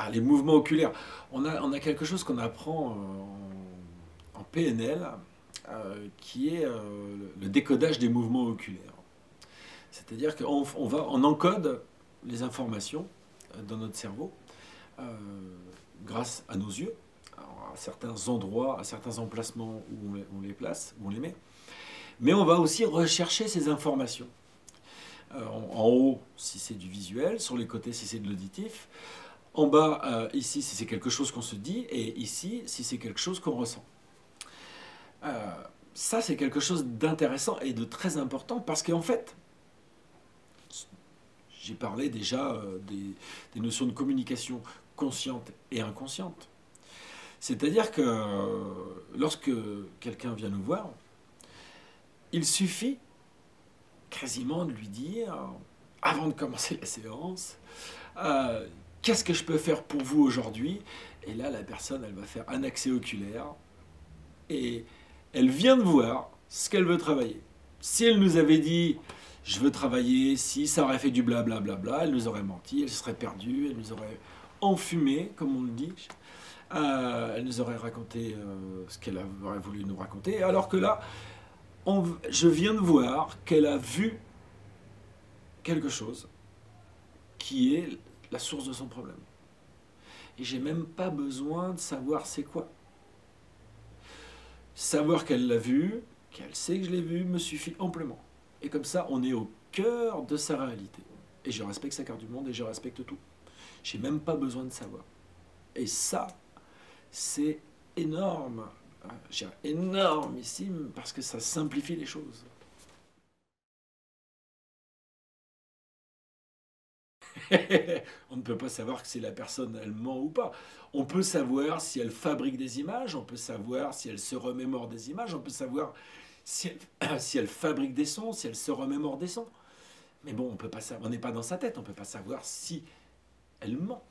Ah, les mouvements oculaires. On a quelque chose qu'on apprend en PNL, qui est le décodage des mouvements oculaires. C'est-à-dire on encode les informations dans notre cerveau euh, grâce à nos yeux, alors, à certains endroits, à certains emplacements où on les place, où on les met. Mais on va aussi rechercher ces informations. En haut, si c'est du visuel, sur les côtés, si c'est de l'auditif, en bas, ici, si c'est quelque chose qu'on se dit, et ici, si c'est quelque chose qu'on ressent. Euh, Ça, c'est quelque chose d'intéressant et de très important parce qu'en fait, j'ai parlé déjà des notions de communication consciente et inconsciente. C'est-à-dire que lorsque quelqu'un vient nous voir, il suffit quasiment de lui dire, avant de commencer la séance, euh, qu'est-ce que je peux faire pour vous aujourd'hui? Et là, la personne, elle va faire un accès oculaire et elle vient de voir ce qu'elle veut travailler. Si elle nous avait dit je veux travailler, si ça aurait fait du blablabla, elle nous aurait menti, elle se serait perdue, elle nous aurait enfumé, comme on le dit. Elle nous aurait raconté ce qu'elle aurait voulu nous raconter. Alors que là, je viens de voir qu'elle a vu quelque chose qui est la source de son problème. Et j'ai même pas besoin de savoir c'est quoi. Savoir qu'elle l'a vu, qu'elle sait que je l'ai vu, me suffit amplement. Et comme ça, on est au cœur de sa réalité. Et je respecte sa carte du monde et je respecte tout. J'ai même pas besoin de savoir. Et ça, c'est énorme. Je dirais énormissime parce que ça simplifie les choses. On ne peut pas savoir si la personne elle ment ou pas. On peut savoir si elle fabrique des images, on peut savoir si elle se remémore des images, on peut savoir si elle, si elle fabrique des sons, si elle se remémore des sons. Mais bon, on peut pas savoir, on n'est pas dans sa tête, on peut pas savoir si elle ment.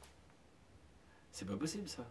C'est pas possible ça.